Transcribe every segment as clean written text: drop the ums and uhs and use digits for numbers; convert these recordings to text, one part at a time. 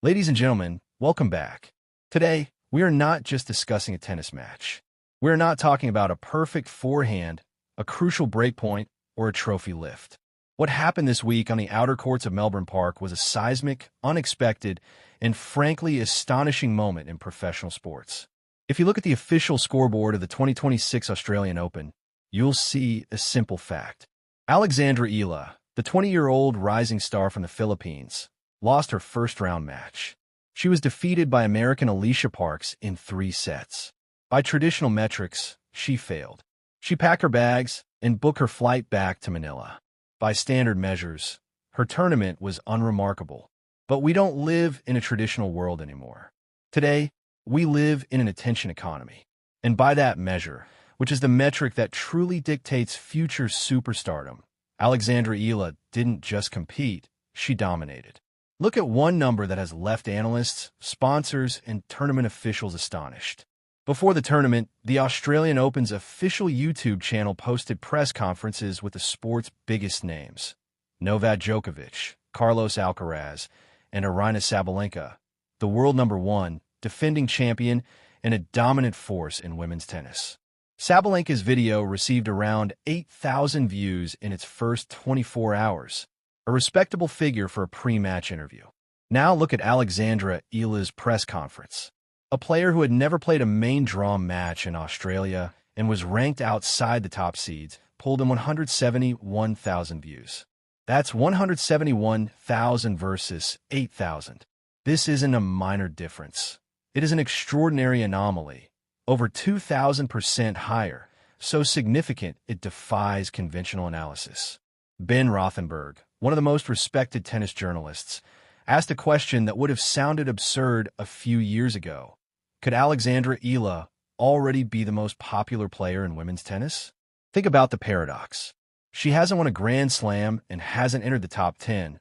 Ladies and gentlemen, welcome back. Today, we are not just discussing a tennis match. We are not talking about a perfect forehand, a crucial breakpoint, or a trophy lift. What happened this week on the outer courts of Melbourne Park was a seismic, unexpected, and frankly astonishing moment in professional sports. If you look at the official scoreboard of the 2026 Australian Open, you'll see a simple fact. Alexandra Eala, the 20-year-old rising star from the Philippines, lost her first-round match. She was defeated by American Alicia Parks in 3 sets. By traditional metrics, she failed. She packed her bags and booked her flight back to Manila. By standard measures, her tournament was unremarkable. But we don't live in a traditional world anymore. Today, we live in an attention economy. And by that measure, which is the metric that truly dictates future superstardom, Alexandra Eala didn't just compete, she dominated. Look at one number that has left analysts, sponsors, and tournament officials astonished. Before the tournament, the Australian Open's official YouTube channel posted press conferences with the sport's biggest names: Novak Djokovic, Carlos Alcaraz, and Aryna Sabalenka, the world #1, defending champion, and a dominant force in women's tennis. Sabalenka's video received around 8,000 views in its first 24 hours, a respectable figure for a pre-match interview. Now look at Alexandra Eala's press conference. A player who had never played a main draw match in Australia and was ranked outside the top seeds pulled in 171,000 views. That's 171,000 versus 8,000. This isn't a minor difference. It is an extraordinary anomaly, over 2,000% higher, so significant it defies conventional analysis. Ben Rothenberg, one of the most respected tennis journalists, asked a question that would have sounded absurd a few years ago. Could Alexandra Eala already be the most popular player in women's tennis? Think about the paradox. She hasn't won a Grand Slam and hasn't entered the top 10,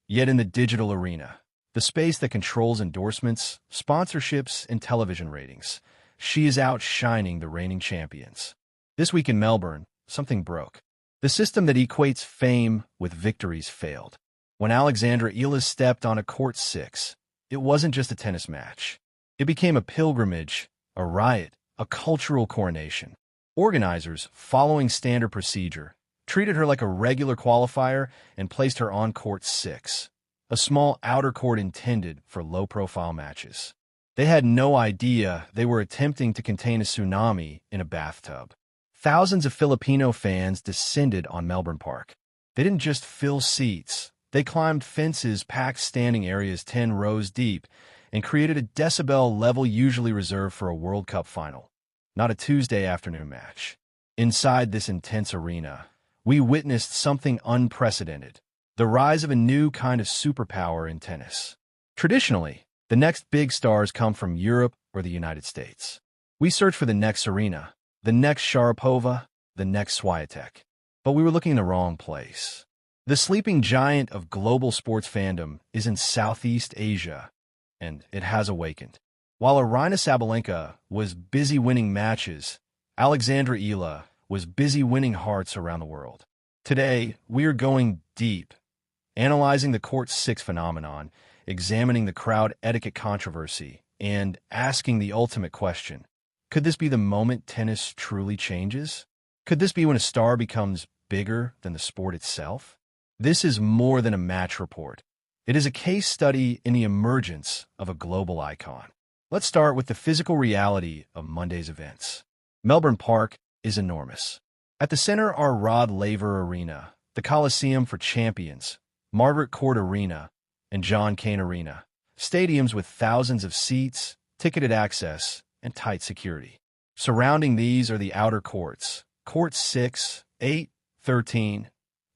yet in the digital arena, the space that controls endorsements, sponsorships, and television ratings, she is outshining the reigning champions. This week in Melbourne, something broke. The system that equates fame with victories failed. When Alexandra Eala stepped on a court 6, it wasn't just a tennis match. It became a pilgrimage, a riot, a cultural coronation. Organizers, following standard procedure, treated her like a regular qualifier and placed her on court 6, a small outer court intended for low-profile matches. They had no idea they were attempting to contain a tsunami in a bathtub. Thousands of Filipino fans descended on Melbourne Park. They didn't just fill seats. They climbed fences, packed standing areas 10 rows deep, and created a decibel level usually reserved for a World Cup final, not a Tuesday afternoon match. Inside this intense arena, we witnessed something unprecedented: the rise of a new kind of superpower in tennis. Traditionally, the next big stars come from Europe or the United States. We search for the next Serena, the next Sharapova, the next Swiatek. But we were looking in the wrong place. The sleeping giant of global sports fandom is in Southeast Asia, and it has awakened. While Aryna Sabalenka was busy winning matches, Alexandra Eala was busy winning hearts around the world. Today, we are going deep, analyzing the court 6 phenomenon, examining the crowd etiquette controversy, and asking the ultimate question: could this be the moment tennis truly changes? Could this be when a star becomes bigger than the sport itself? This is more than a match report. It is a case study in the emergence of a global icon. Let's start with the physical reality of Monday's events. Melbourne Park is enormous. At the center are Rod Laver Arena, the Coliseum for Champions, Margaret Court Arena, and John Cain Arena, stadiums with thousands of seats, ticketed access, and tight security. Surrounding these are the outer courts, courts 6, 8, 13,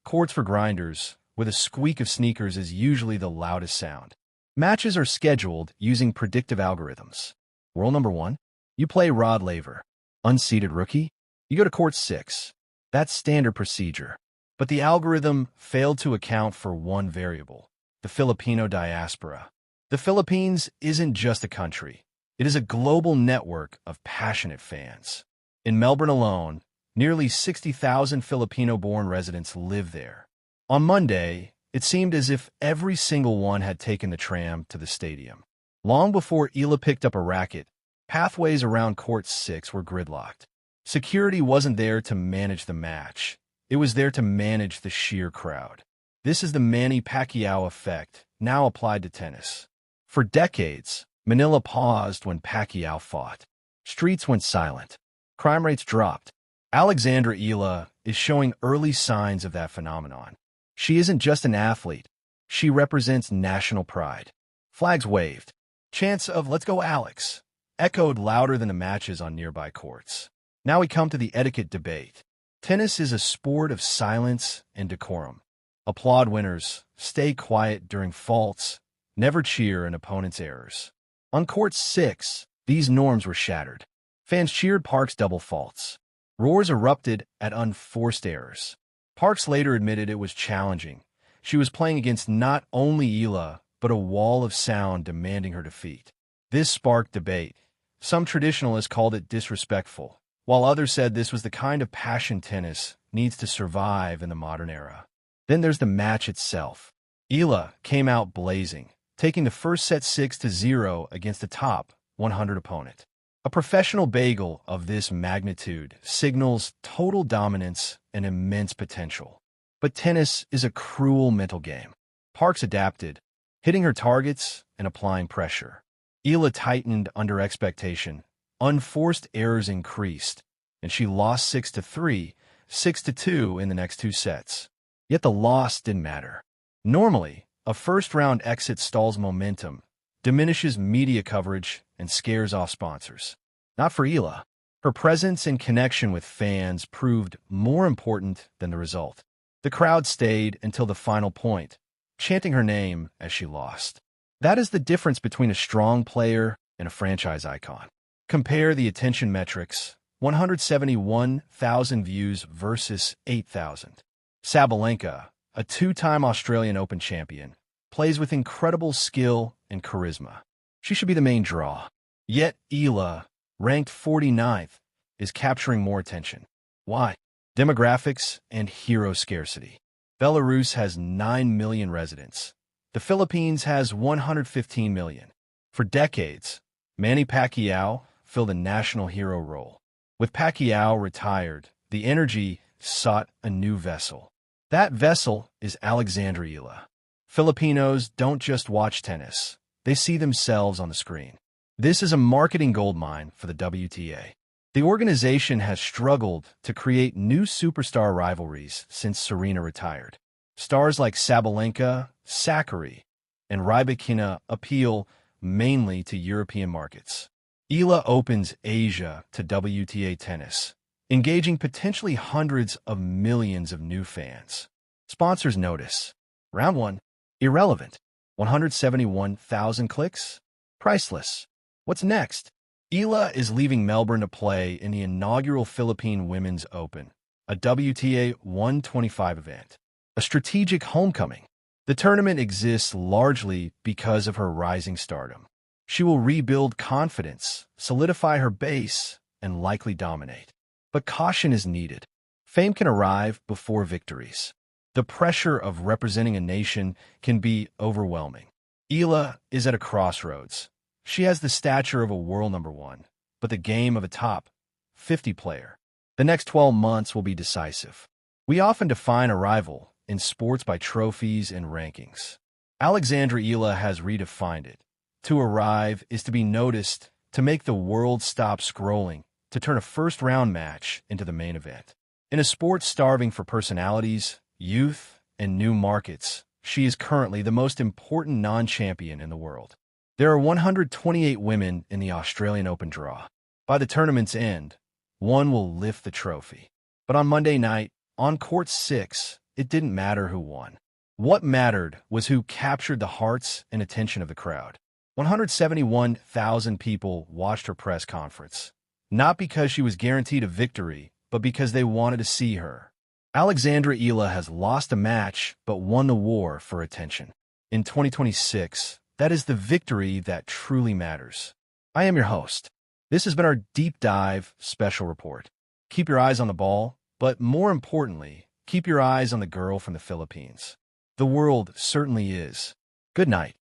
courts for grinders, where the squeak of sneakers is usually the loudest sound. Matches are scheduled using predictive algorithms. Rule number 1, you play Rod Laver. Unseeded rookie, you go to court 6. That's standard procedure. But the algorithm failed to account for one variable: the Filipino diaspora. The Philippines isn't just a country. It is a global network of passionate fans. In Melbourne alone, nearly 60,000 Filipino-born residents live there. On Monday, It seemed as if every single one had taken the tram to the stadium. Long before Eala picked up a racket, pathways around Court 6 were gridlocked. Security wasn't there to manage the match. It was there to manage the sheer crowd. This is the Manny Pacquiao effect, now applied to tennis. For decades, Manila paused when Pacquiao fought. Streets went silent. Crime rates dropped. Alexandra Eala is showing early signs of that phenomenon. She isn't just an athlete. She represents national pride. Flags waved. Chants of "Let's go, Alex" echoed louder than the matches on nearby courts. Now we come to the etiquette debate. Tennis is a sport of silence and decorum. Applaud winners, stay quiet during faults, never cheer an opponent's errors. On Court 6, these norms were shattered. Fans cheered Park's double faults. Roars erupted at unforced errors. Parks later admitted it was challenging. She was playing against not only Eala, but a wall of sound demanding her defeat. This sparked debate. Some traditionalists called it disrespectful, while others said this was the kind of passion tennis needs to survive in the modern era. Then there's the match itself. Eala came out blazing, taking the first set 6-0 against the top 100 opponent. A professional bagel of this magnitude signals total dominance and immense potential. But tennis is a cruel mental game. Parks adapted, hitting her targets and applying pressure. Eala tightened under expectation. Unforced errors increased, and she lost 6-3, 6-2 in the next two sets. Yet the loss didn't matter. Normally, a first-round exit stalls momentum, diminishes media coverage, and scares off sponsors. Not for Eala. Her presence and connection with fans proved more important than the result. The crowd stayed until the final point, chanting her name as she lost. That is the difference between a strong player and a franchise icon. Compare the attention metrics: 171,000 views versus 8,000. Sabalenka, a two-time Australian Open champion, plays with incredible skill and charisma. She should be the main draw. Yet Eala, ranked 49th, is capturing more attention. Why? Demographics and hero scarcity. Belarus has 9 million residents. The Philippines has 115 million. For decades, Manny Pacquiao filled a national hero role. With Pacquiao retired, the energy sought a new vessel. That vessel is Alexandra Eala. Filipinos don't just watch tennis. They see themselves on the screen. This is a marketing goldmine for the WTA. The organization has struggled to create new superstar rivalries since Serena retired. Stars like Sabalenka, Sakkari, and Rybakina appeal mainly to European markets. Eala opens Asia to WTA tennis, engaging potentially hundreds of millions of new fans. Sponsors notice. Round 1. Irrelevant. 171,000 clicks? Priceless. What's next? Eala is leaving Melbourne to play in the inaugural Philippine Women's Open, a WTA 125 event. A strategic homecoming. The tournament exists largely because of her rising stardom. She will rebuild confidence, solidify her base, and likely dominate. But caution is needed. Fame can arrive before victories. The pressure of representing a nation can be overwhelming. Eala is at a crossroads. She has the stature of a world number one, but the game of a top 50 player. The next 12 months will be decisive. We often define a rival in sports by trophies and rankings. Alexandra Eala has redefined it. To arrive is to be noticed, to make the world stop scrolling, to turn a first-round match into the main event. In a sport starving for personalities, youth, and new markets, she is currently the most important non-champion in the world. There are 128 women in the Australian Open draw. By the tournament's end, one will lift the trophy. But on Monday night, on Court 6, it didn't matter who won. What mattered was who captured the hearts and attention of the crowd. 171,000 people watched her press conference, not because she was guaranteed a victory, but because they wanted to see her. Alexandra Eala has lost a match, but won the war for attention. In 2026, that is the victory that truly matters. I am your host. This has been our Deep Dive Special Report. Keep your eyes on the ball, but more importantly, keep your eyes on the girl from the Philippines. The world certainly is. Good night.